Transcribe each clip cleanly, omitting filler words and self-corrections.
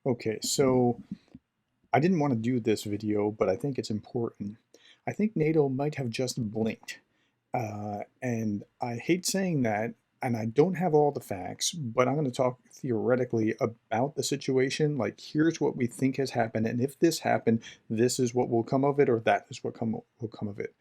Okay, so I didn't want to do this video, but I think it's important. I think NATO might have just blinked. And I hate saying that, and I don't have all the facts, but I'm going to talk theoretically about the situation. Like, here's what we think has happened, and if this happened, this is what will come of it, or that is what will come of it.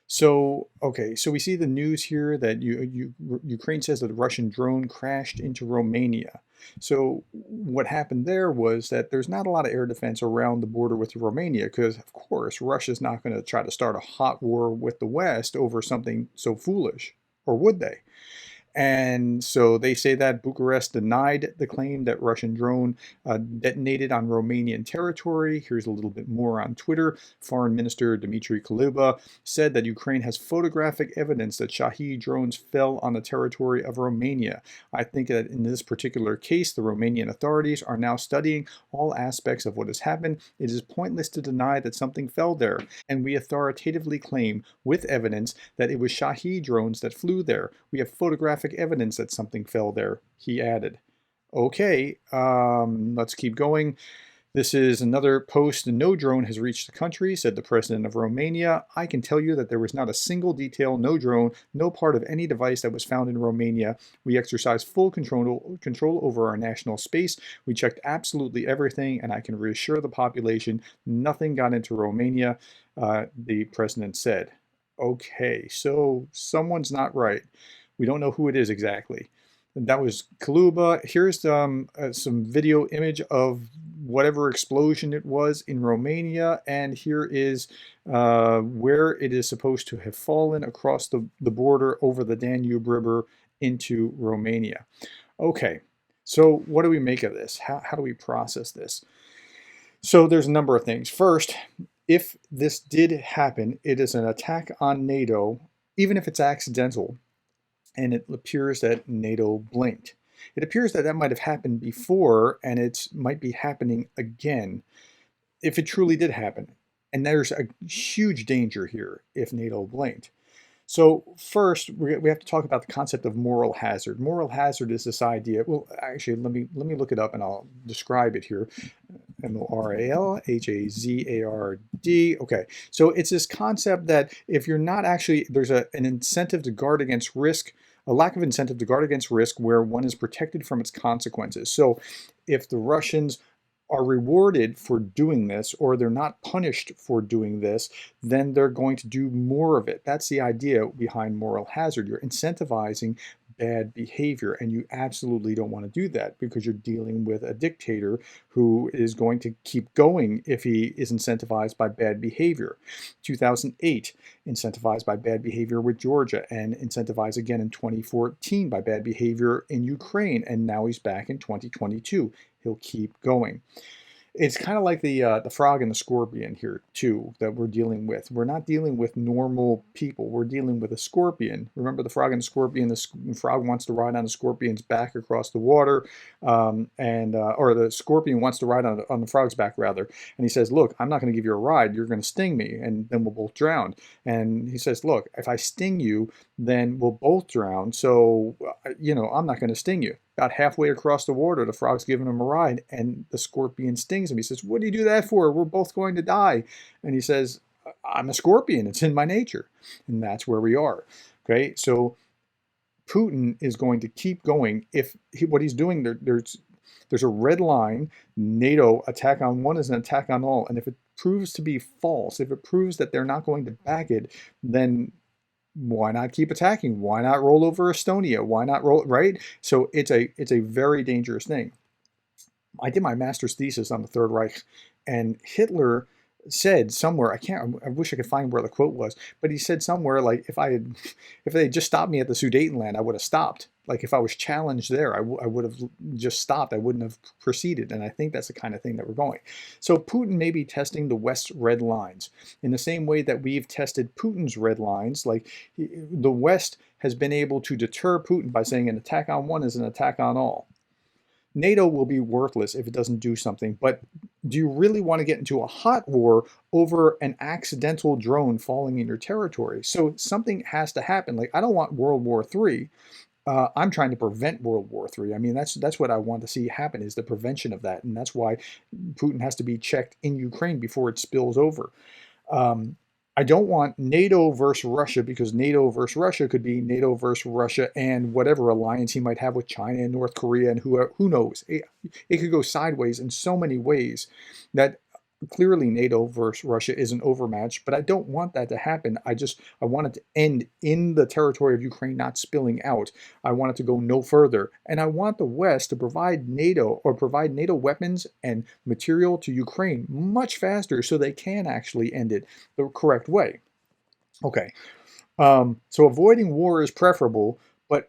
So, okay, so we see the news here that Ukraine says that the Russian drone crashed into Romania. So what happened there was that there's not a lot of air defense around the border with Romania because, of course, Russia's not going to try to start a hot war with the West over something so foolish, or would they? And so they say that Bucharest denied the claim that Russian drone detonated on Romanian territory. Here's a little bit more on Twitter. Foreign Minister Dmitry Kuleba said that Ukraine has photographic evidence that Shahed drones fell on the territory of Romania. I think that in this particular case, the Romanian authorities are now studying all aspects of what has happened. It is pointless to deny that something fell there, and we authoritatively claim with evidence that it was Shahed drones that flew there. We have photographic evidence that something fell there, he added. Okay, let's keep going. This is another post. No drone has reached the country, said the president of Romania. I can tell you that there was not a single detail, no drone, no part of any device that was found in Romania. We exercise full control over our national space. We checked absolutely everything, and I can reassure the population nothing got into Romania, the president said. Okay, so someone's not right. We don't know who it is exactly. That was Kaluba. Here's some video image of whatever explosion it was in Romania, and here is where it is supposed to have fallen across the border over the Danube River into Romania. Okay, so what do we make of this? How do we process this? So there's a number of things. First, if this did happen, it is an attack on NATO, even if it's accidental, and it appears that NATO blinked. It appears that that might have happened before, and it might be happening again if it truly did happen. And there's a huge danger here if NATO blinked. So first, we have to talk about the concept of moral hazard. Moral hazard is this idea. Well, actually, let me look it up and I'll describe it here. MORALHAZARD. Okay, so it's this concept that if you're not actually, there's an incentive to guard against risk, a lack of incentive to guard against risk where one is protected from its consequences. So if the Russians are rewarded for doing this or they're not punished for doing this, then they're going to do more of it. That's the idea behind moral hazard. You're incentivizing bad behavior, and you absolutely don't want to do that because you're dealing with a dictator who is going to keep going if he is incentivized by bad behavior. 2008, incentivized by bad behavior with Georgia, and incentivized again in 2014 by bad behavior in Ukraine, and now he's back in 2022. He'll keep going. It's kind of like the frog and the scorpion here too that we're dealing with. We're not dealing with normal people. We're dealing with a scorpion. Remember the frog and the scorpion? The frog wants to ride on the scorpion's back across the water, or the scorpion wants to ride on the frog's back rather. And he says, "Look, I'm not going to give you a ride. You're going to sting me, and then we'll both drown." And he says, "Look, if I sting you, then we'll both drown. So, I'm not going to sting you." About halfway across the water, the frog's giving him a ride, and the scorpion stings him. He says, "What do you do that for? We're both going to die." And he says, "I'm a scorpion. It's in my nature." And that's where we are. Okay, so Putin is going to keep going. What he's doing, there's a red line. NATO attack on one is an attack on all. And if it proves to be false, if it proves that they're not going to back it, then why not keep attacking? Why not roll over Estonia? Why not roll, right? So it's a very dangerous thing. I did my master's thesis on the Third Reich, and Hitler said somewhere, I wish I could find where the quote was, but he said somewhere like, if they had just stopped me at the Sudetenland, I would have stopped. Like if I was challenged there, I would have just stopped. I wouldn't have proceeded. And I think that's the kind of thing that we're going. So Putin may be testing the West's red lines in the same way that we've tested Putin's red lines. Like the West has been able to deter Putin by saying an attack on one is an attack on all. NATO will be worthless if it doesn't do something, but do you really want to get into a hot war over an accidental drone falling in your territory? So something has to happen. Like, I don't want World War III. I'm trying to prevent World War III. I mean, that's what I want to see happen, is the prevention of that, and that's why Putin has to be checked in Ukraine before it spills over. Um, I don't want NATO versus Russia, because NATO versus Russia could be NATO versus Russia and whatever alliance he might have with China and North Korea and who knows. It could go sideways in so many ways that clearly NATO versus Russia is an overmatch, but I don't want that to happen. I want it to end in the territory of Ukraine, not spilling out. I want it to go no further. And I want the West to provide NATO weapons and material to Ukraine much faster so they can actually end it the correct way. Okay. So avoiding war is preferable, but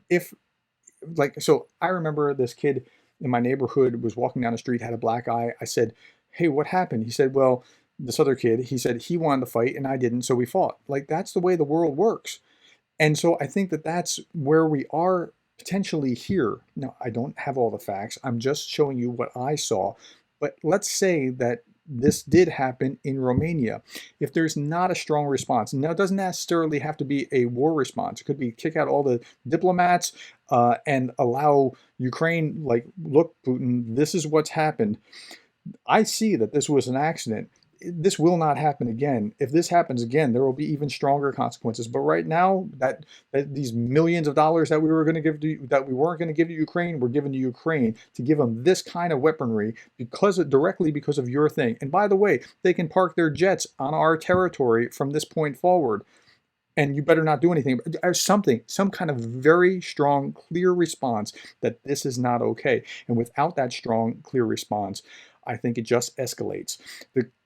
so I remember this kid in my neighborhood was walking down the street, had a black eye. I said, "Hey, what happened?" He said, "Well, this other kid," he said, "he wanted to fight and I didn't, so we fought." Like, that's the way the world works. And so I think that that's where we are potentially here. Now, I don't have all the facts. I'm just showing you what I saw. But let's say that this did happen in Romania. If there's not a strong response, now it doesn't necessarily have to be a war response. It could be kick out all the diplomats and allow Ukraine, like, look, Putin, this is what's happened. I see that this was an accident. This will not happen again. If this happens again, there will be even stronger consequences. But right now, that these millions of dollars that we were going to give to that we weren't going to give to Ukraine, we're giving to Ukraine to give them this kind of weaponry directly because of your thing. And by the way, they can park their jets on our territory from this point forward. And you better not do anything. Some kind of very strong, clear response that this is not okay. And without that strong, clear response, I think it just escalates.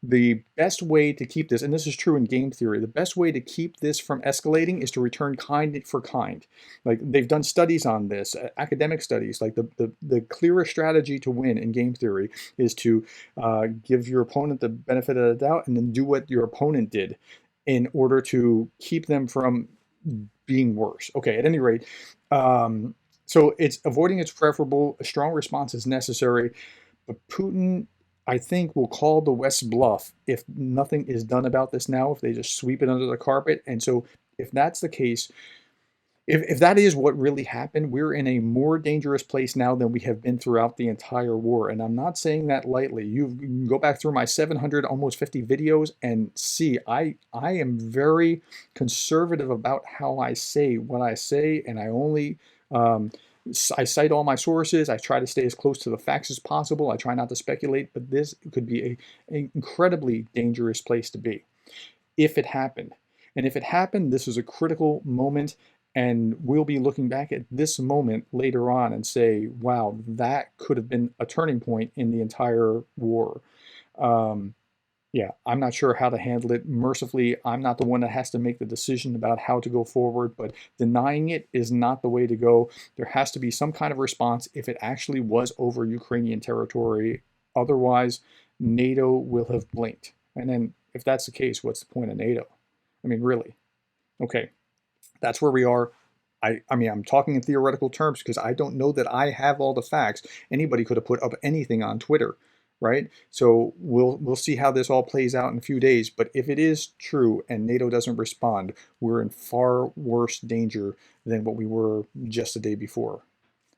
The best way to keep this, and this is true in game theory, the best way to keep this from escalating is to return kind for kind. Like, they've done studies on this, academic studies. Like, the clearest strategy to win in game theory is to give your opponent the benefit of the doubt and then do what your opponent did in order to keep them from being worse. Okay, at any rate, so avoiding it's preferable. A strong response is necessary. But Putin, I think, will call the West bluff if nothing is done about this now, if they just sweep it under the carpet. And so if that's the case, if that is what really happened, we're in a more dangerous place now than we have been throughout the entire war. And I'm not saying that lightly. You can go back through my 700, almost 50 videos and see I am very conservative about how I say what I say, and I only I cite all my sources. I try to stay as close to the facts as possible. I try not to speculate, but this could be an incredibly dangerous place to be if it happened. And if it happened, this is a critical moment, and we'll be looking back at this moment later on and say, wow, that could have been a turning point in the entire war. Yeah, I'm not sure how to handle it. Mercifully, I'm not the one that has to make the decision about how to go forward, but denying it is not the way to go. There has to be some kind of response if it actually was over Ukrainian territory. Otherwise, NATO will have blinked. And then if that's the case, what's the point of NATO? I mean, really? Okay, that's where we are. I mean, I'm talking in theoretical terms because I don't know that I have all the facts. Anybody could have put up anything on Twitter, right? So we'll see how this all plays out in a few days. But if it is true and NATO doesn't respond, we're in far worse danger than what we were just the day before.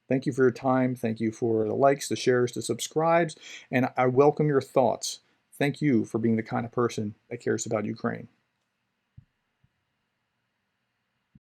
Thank you for your time. Thank you for the likes, the shares, the subscribes, and I welcome your thoughts. Thank you for being the kind of person that cares about Ukraine.